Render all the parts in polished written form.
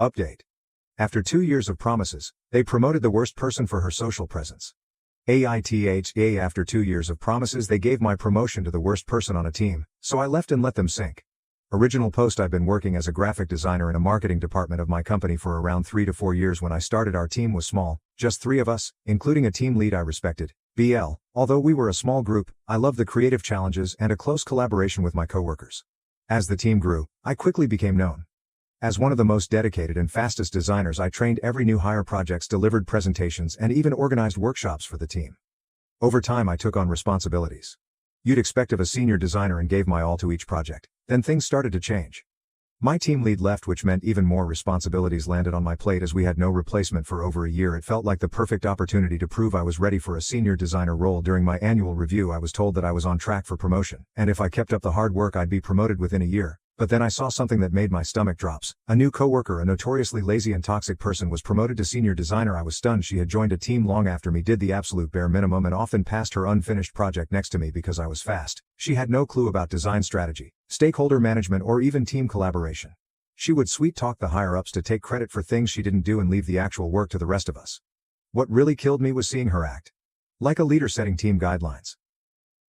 Update. After 2 years of promises, they promoted the worst person for her social presence. AITHA. After 2 years of promises, they gave my promotion to the worst person on a team, so I left and let them sink. Original post. I've been working as a graphic designer in a marketing department of my company for around 3 to 4 years. When I started, our team was small, just 3 of us, including a team lead I respected, BL. Although we were a small group, I loved the creative challenges and a close collaboration with my coworkers. As the team grew, I quickly became known as one of the most dedicated and fastest designers. I trained every new hire, projects, delivered presentations, and even organized workshops for the team. Over time, I took on responsibilities you'd expect of a senior designer and gave my all to each project. Then things started to change. My team lead left, which meant even more responsibilities landed on my plate. As we had no replacement for over a year, it felt like the perfect opportunity to prove I was ready for a senior designer role. During my annual review, I was told that I was on track for promotion, and if I kept up the hard work, I'd be promoted within a year. But then I saw something that made my stomach drop. A new coworker, a notoriously lazy and toxic person, was promoted to senior designer. I was stunned. She had joined a team long after me, did the absolute bare minimum, and often passed her unfinished project next to me because I was fast. She had no clue about design strategy, stakeholder management, or even team collaboration. She would sweet-talk the higher-ups to take credit for things she didn't do and leave the actual work to the rest of us. What really killed me was seeing her act like a leader, setting team guidelines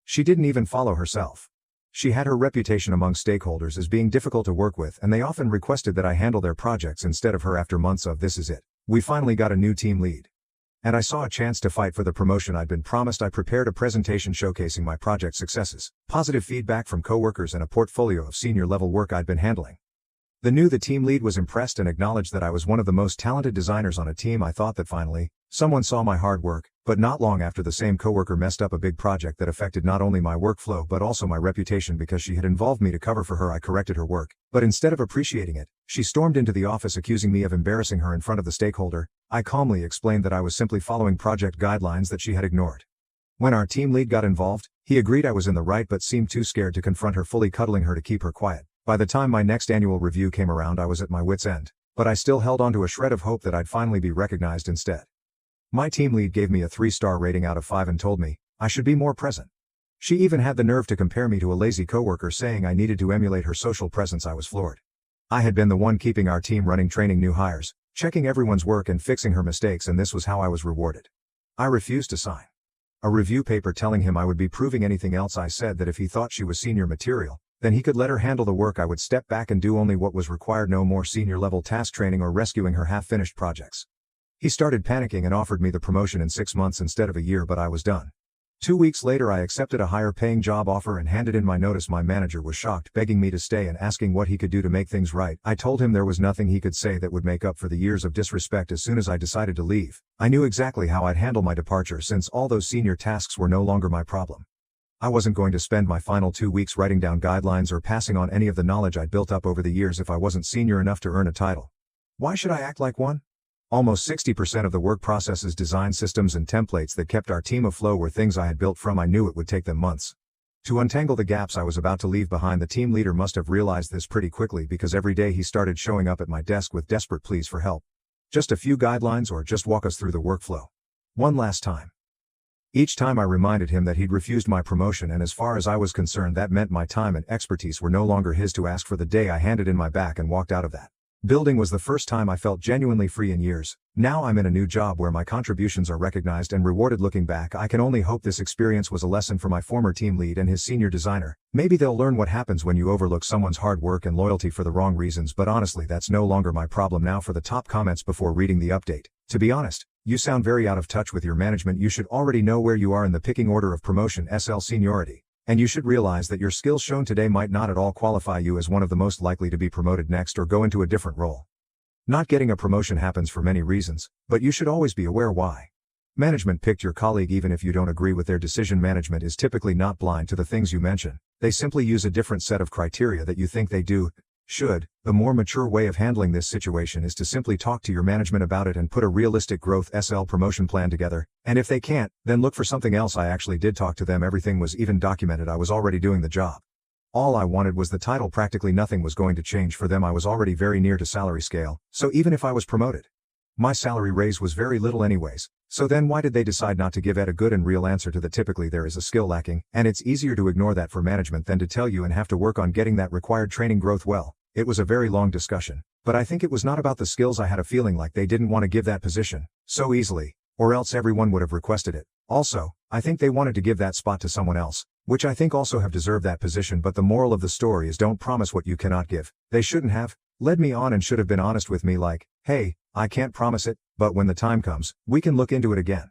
she didn't even follow herself. She had her reputation among stakeholders as being difficult to work with, and they often requested that I handle their projects instead of her. After months of "this is it, we finally got a new team lead," and I saw a chance to fight for the promotion I'd been promised. I prepared a presentation showcasing my project successes, positive feedback from coworkers, and a portfolio of senior-level work I'd been handling. The team lead was impressed and acknowledged that I was one of the most talented designers on a team. I thought that finally someone saw my hard work, but not long after, the same coworker messed up a big project that affected not only my workflow but also my reputation. Because she had involved me to cover for her, I corrected her work, but instead of appreciating it, she stormed into the office accusing me of embarrassing her in front of the stakeholder. I calmly explained that I was simply following project guidelines that she had ignored. When our team lead got involved, he agreed I was in the right but seemed too scared to confront her, fully cuddling her to keep her quiet. By the time my next annual review came around, I was at my wit's end, but I still held on to a shred of hope that I'd finally be recognized instead. My team lead gave me a 3-star rating out of 5 and told me I should be more present. She even had the nerve to compare me to a lazy coworker, saying I needed to emulate her social presence. I was floored. I had been the one keeping our team running, training new hires, checking everyone's work, and fixing her mistakes, and this was how I was rewarded. I refused to sign a review paper telling him I would be proving anything else. I said that if he thought she was senior material, then he could let her handle the work. I would step back and do only what was required, no more senior-level task training or rescuing her half-finished projects. He started panicking and offered me the promotion in 6 months instead of a year, but I was done. 2 weeks later, I accepted a higher-paying job offer and handed in my notice. My manager was shocked, begging me to stay and asking what he could do to make things right. I told him there was nothing he could say that would make up for the years of disrespect. As soon as I decided to leave, I knew exactly how I'd handle my departure, since all those senior tasks were no longer my problem. I wasn't going to spend my final 2 weeks writing down guidelines or passing on any of the knowledge I'd built up over the years if I wasn't senior enough to earn a title. Why should I act like one? Almost 60% of the work processes, design systems, and templates that kept our team afloat were things I had built from. I knew it would take them months to untangle the gaps I was about to leave behind. The team leader must have realized this pretty quickly, because every day he started showing up at my desk with desperate pleas for help. Just a few guidelines, or just walk us through the workflow one last time. Each time I reminded him that he'd refused my promotion, and as far as I was concerned, that meant my time and expertise were no longer his to ask for. The day I handed in my back and walked out of that building was the first time I felt genuinely free in years. Now I'm in a new job where my contributions are recognized and rewarded. Looking back, I can only hope this experience was a lesson for my former team lead and his senior designer. Maybe they'll learn what happens when you overlook someone's hard work and loyalty for the wrong reasons, but honestly, that's no longer my problem. Now for the top comments before reading the update. To be honest, you sound very out of touch with your management. You should already know where you are in the picking order of promotion SL seniority. And you should realize that your skills shown today might not at all qualify you as one of the most likely to be promoted next or go into a different role. Not getting a promotion happens for many reasons, but you should always be aware why management picked your colleague. Even if you don't agree with their decision, management is typically not blind to the things you mention. They simply use a different set of criteria that you think they should. The more mature way of handling this situation is to simply talk to your management about it and put a realistic growth SL promotion plan together, and if they can't, then look for something else. I actually did talk to them. Everything was even documented. I was already doing the job. All I wanted was the title. Practically nothing was going to change for them. I was already very near to salary scale, so even if I was promoted, my salary raise was very little anyways. So then why did they decide not to give Ed a good and real answer to that? Typically there is a skill lacking, and it's easier to ignore that for management than to tell you and have to work on getting that required training growth. Well, It was a very long discussion, but I think it was not about the skills. I had a feeling like they didn't want to give that position so easily, or else everyone would have requested it. Also, I think they wanted to give that spot to someone else, which I think also have deserved that position. But the moral of the story is don't promise what you cannot give. They shouldn't have led me on and should have been honest with me like, hey, I can't promise it, but when the time comes, we can look into it again.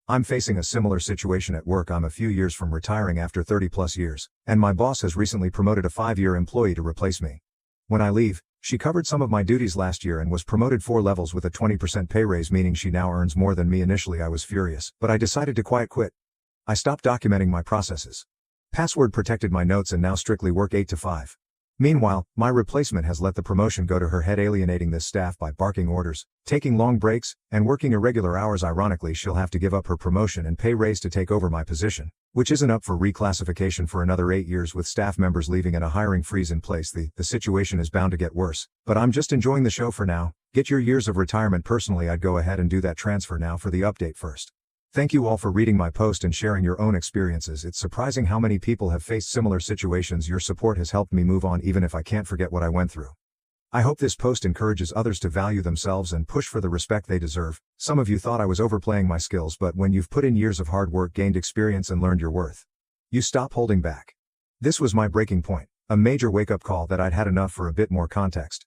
I'm facing a similar situation at work. I'm a few years from retiring after 30+ years, and my boss has recently promoted a 5-year employee to replace me. When I leave, she covered some of my duties last year and was promoted 4 levels with a 20% pay raise, meaning she now earns more than me. Initially I was furious, but I decided to quiet quit. I stopped documenting my processes. Password protected my notes and now strictly work 8 to 5. Meanwhile, my replacement has let the promotion go to her head, alienating this staff by barking orders, taking long breaks, and working irregular hours. Ironically, she'll have to give up her promotion and pay raise to take over my position, which isn't up for reclassification for another 8 years. With staff members leaving and a hiring freeze in place, the situation is bound to get worse. But I'm just enjoying the show for now. Get your years of retirement. Personally, I'd go ahead and do that transfer now. For the update first. Thank you all for reading my post and sharing your own experiences. It's surprising how many people have faced similar situations. Your support has helped me move on, even if I can't forget what I went through. I hope this post encourages others to value themselves and push for the respect they deserve. Some of you thought I was overplaying my skills, but when you've put in years of hard work, gained experience, and learned your worth, you stop holding back. This was my breaking point, a major wake-up call that I'd had enough. For a bit more context,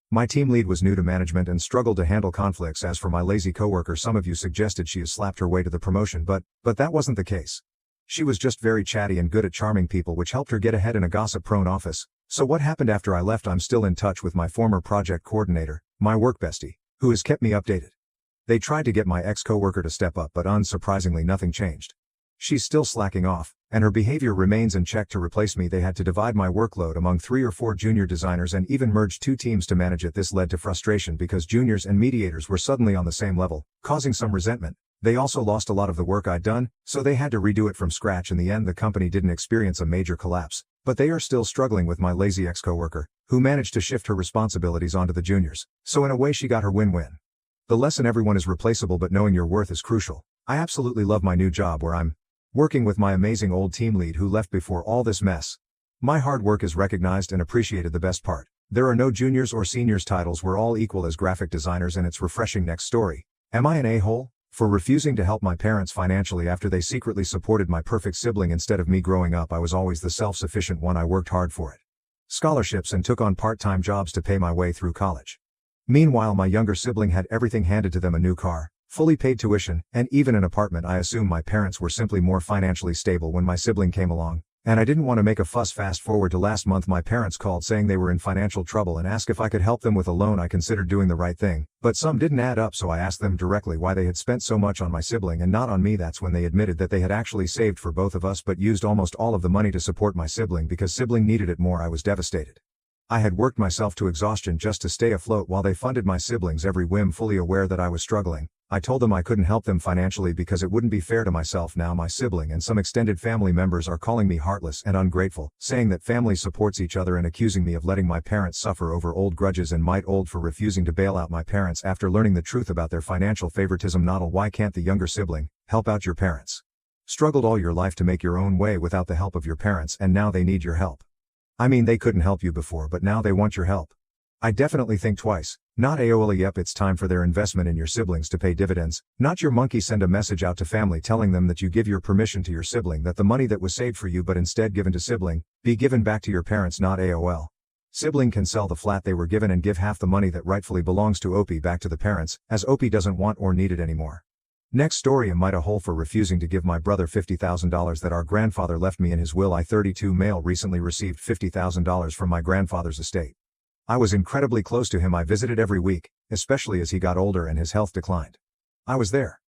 my team lead was new to management and struggled to handle conflicts. As for my lazy coworker, some of you suggested she has slapped her way to the promotion, but that wasn't the case. She was just very chatty and good at charming people, which helped her get ahead in a gossip-prone office. So what happened after I left? I'm still in touch with my former project coordinator, my work bestie, who has kept me updated. They tried to get my ex-coworker to step up, but unsurprisingly nothing changed. She's still slacking off, and her behavior remains in check. To replace me, they had to divide my workload among 3 or 4 junior designers and even merge 2 teams to manage it. This led to frustration because juniors and mediators were suddenly on the same level, causing some resentment. They also lost a lot of the work I'd done, so they had to redo it from scratch. In the end, the company didn't experience a major collapse, but they are still struggling with my lazy ex-coworker, who managed to shift her responsibilities onto the juniors. So in a way, she got her win-win. The lesson: everyone is replaceable, but knowing your worth is crucial. I absolutely love my new job, where I'm working with my amazing old team lead who left before all this mess. My hard work is recognized and appreciated. The best part: there are no juniors or seniors titles. We're all equal as graphic designers, and it's refreshing. Next story. Am I an a-hole for refusing to help my parents financially after they secretly supported my perfect sibling instead of me? Growing up, I was always the self-sufficient one. I worked hard for it. Scholarships and took on part-time jobs to pay my way through college. Meanwhile, my younger sibling had everything handed to them: a new car, fully paid tuition, and even an apartment. I assume my parents were simply more financially stable when my sibling came along, and I didn't want to make a fuss. Fast forward to last month, my parents called saying they were in financial trouble and asked if I could help them with a loan. I considered doing the right thing, but some didn't add up, so I asked them directly why they had spent so much on my sibling and not on me. That's when they admitted that they had actually saved for both of us but used almost all of the money to support my sibling because sibling needed it more. I was devastated. I had worked myself to exhaustion just to stay afloat while they funded my siblings' every whim. Fully aware that I was struggling, I told them I couldn't help them financially because it wouldn't be fair to myself. Now my sibling and some extended family members are calling me heartless and ungrateful, saying that family supports each other and accusing me of letting my parents suffer over old grudges and might old for refusing to bail out my parents after learning the truth about their financial favoritism. Not why can't the younger sibling help out your parents? Struggled all your life to make your own way without the help of your parents, and now they need your help. I mean, they couldn't help you before, but now they want your help. I definitely think twice. Not AOL. Yep, it's time for their investment in your siblings to pay dividends. Not your monkey. Send a message out to family telling them that you give your permission to your sibling that the money that was saved for you but instead given to sibling, be given back to your parents. Not AOL. Sibling can sell the flat they were given and give half the money that rightfully belongs to OP back to the parents, as OP doesn't want or need it anymore. Next story. Am I a hole for refusing to give my brother $50,000 that our grandfather left me in his will? I, 32, male, recently received $50,000 from my grandfather's estate. I was incredibly close to him. I visited every week, especially as he got older and his health declined. I was there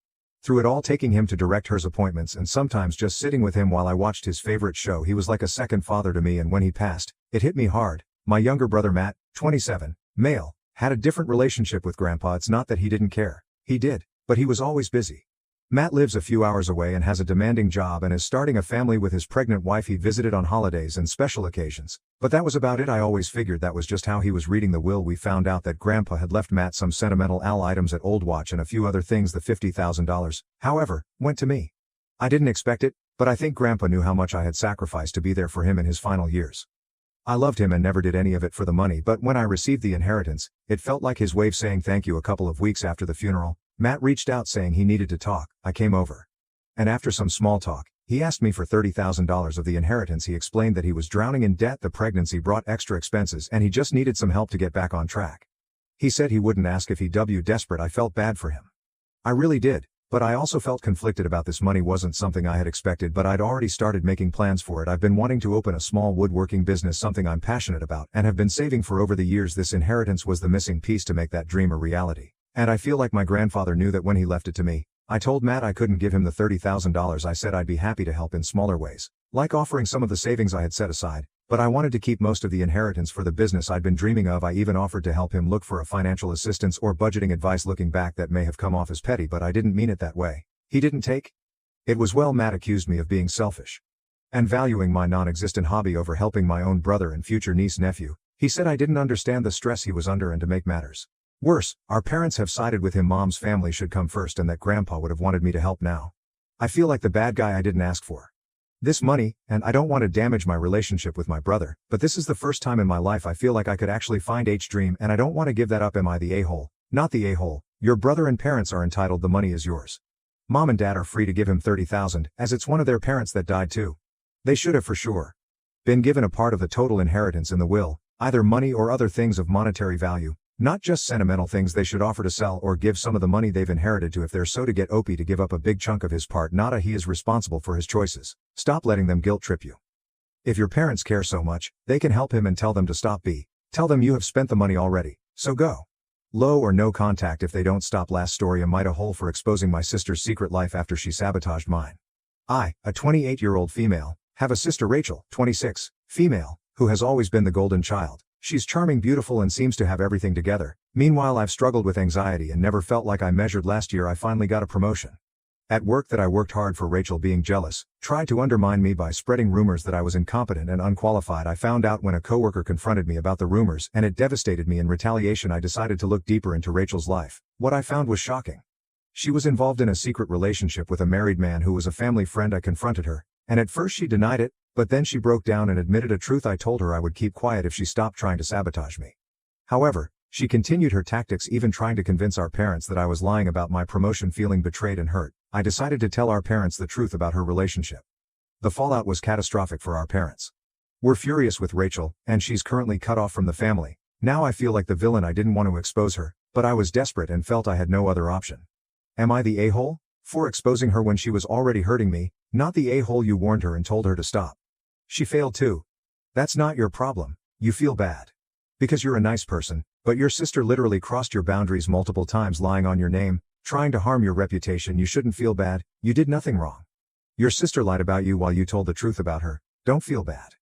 through it all, taking him to directors' appointments and sometimes just sitting with him while I watched his favorite show. He was like a second father to me, and when he passed, it hit me hard. My younger brother Matt, 27, male, had a different relationship with Grandpa. It's not that he didn't care. He did, but he was always busy. Matt lives a few hours away and has a demanding job and is starting a family with his pregnant wife. He visited on holidays and special occasions, but that was about it. I always figured that was just how he was reading the will. We found out that Grandpa had left Matt some sentimental Al items at Old Watch and a few other things. The $50,000, however, went to me. I didn't expect it, but I think Grandpa knew how much I had sacrificed to be there for him in his final years. I loved him and never did any of it for the money, but when I received the inheritance, it felt like his way of saying thank you. A couple of weeks after the funeral, Matt reached out saying he needed to talk. I came over. And after some small talk, he asked me for $30,000 of the inheritance. He explained that he was drowning in debt, the pregnancy brought extra expenses, and he just needed some help to get back on track. He said he wouldn't ask if he was desperate. I felt bad for him. I really did, but I also felt conflicted about this money. Wasn't something I had expected, but I'd already started making plans for it. I've been wanting to open a small woodworking business, something I'm passionate about, and have been saving for over the years. This inheritance was the missing piece to make that dream a reality. And I feel like my grandfather knew that when he left it to me. I told Matt I couldn't give him the $30,000. I said I'd be happy to help in smaller ways, like offering some of the savings I had set aside, but I wanted to keep most of the inheritance for the business I'd been dreaming of. I even offered to help him look for a financial assistance or budgeting advice. Looking back, that may have come off as petty, but I didn't mean it that way. He didn't take it was well. Matt accused me of being selfish and valuing my non-existent hobby over helping my own brother and future niece-nephew. He said I didn't understand the stress he was under, and to make matters worse, our parents have sided with him. Mom's family should come first, and that grandpa would have wanted me to help now. I feel like the bad guy. I didn't ask for this money, and I don't want to damage my relationship with my brother, but this is the first time in my life I feel like I could actually find H's dream, and I don't want to give that up. Am I the a-hole? Not the a-hole. Your brother and parents are entitled. The money is yours. Mom and dad are free to give him $30,000, as it's one of their parents that died too. They should have for sure been given a part of the total inheritance in the will, either money or other things of monetary value. Not just sentimental things. They should offer to sell or give some of the money they've inherited to if they're so to get Opie to give up a big chunk of his part. Nada, he is responsible for his choices. Stop letting them guilt trip you. If your parents care so much, they can help him and tell them to stop. Tell them you have spent the money already, so go. Low or no contact if they don't stop. Last story. Am I a hole for exposing my sister's secret life after she sabotaged mine? I, a 28-year-old female, have a sister, Rachel, 26, female, who has always been the golden child. She's charming, beautiful, and seems to have everything together. Meanwhile, I've struggled with anxiety and never felt like I measured. Last year I finally got a promotion at work that I worked hard for. Rachel, being jealous, tried to undermine me by spreading rumors that I was incompetent and unqualified. I found out when a coworker confronted me about the rumors, and it devastated me. In retaliation, I decided to look deeper into Rachel's life. What I found was shocking. She was involved in a secret relationship with a married man who was a family friend. I confronted her, and at first she denied it, but then she broke down and admitted a truth. I told her I would keep quiet if she stopped trying to sabotage me. However, she continued her tactics, even trying to convince our parents that I was lying about my promotion. Feeling betrayed and hurt, I decided to tell our parents the truth about her relationship. The fallout was catastrophic for our parents. We're furious with Rachel, and she's currently cut off from the family. Now I feel like the villain. I didn't want to expose her, but I was desperate and felt I had no other option. Am I the a-hole for exposing her when she was already hurting me? Not the a-hole. You warned her and told her to stop. She failed too. That's not your problem. You feel bad because you're a nice person, but your sister literally crossed your boundaries multiple times, lying on your name, trying to harm your reputation. You shouldn't feel bad. You did nothing wrong. Your sister lied about you while you told the truth about her. Don't feel bad.